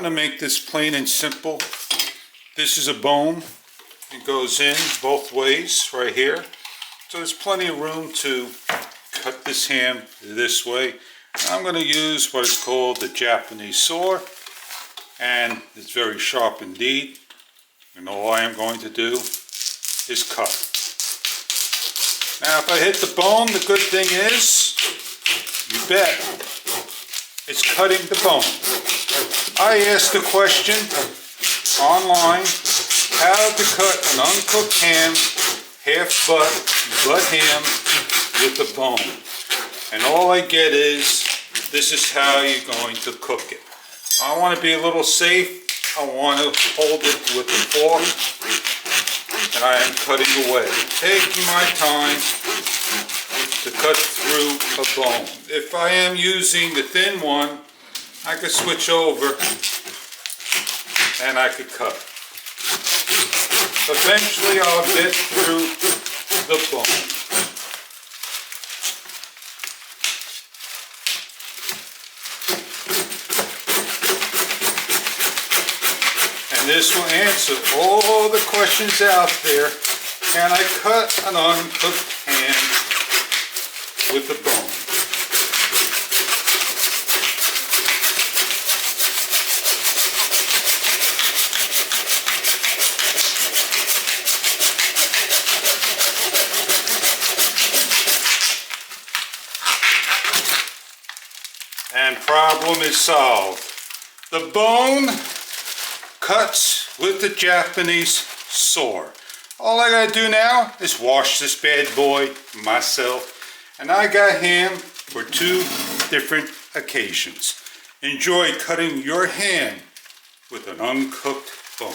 going to make this plain and simple. This is a bone. It goes in both ways right here. So there's plenty of room to cut this ham this way. I'm going to use what is called the Japanese saw, and it's very sharp indeed. And all I am going to do is cut. Now if I hit the bone, the good thing is, you bet, it's cutting the bone. I asked a question online, how to cut an uncooked ham, half butt ham with the bone. And all I get is, this is how you're going to cook it. I want to be a little safe. I want to hold it with the fork, and I am cutting away. Taking my time to cut through a bone. If I am using the thin one, I could switch over and I could cut. Eventually I'll get through the bone. And this will answer all the questions out there. Can I cut an uncooked ham with the bone? And problem is solved. The bone cuts with the Japanese saw. All I gotta do now is wash this bad boy myself, and I got ham for 2 different occasions. Enjoy cutting your ham with an uncooked bone.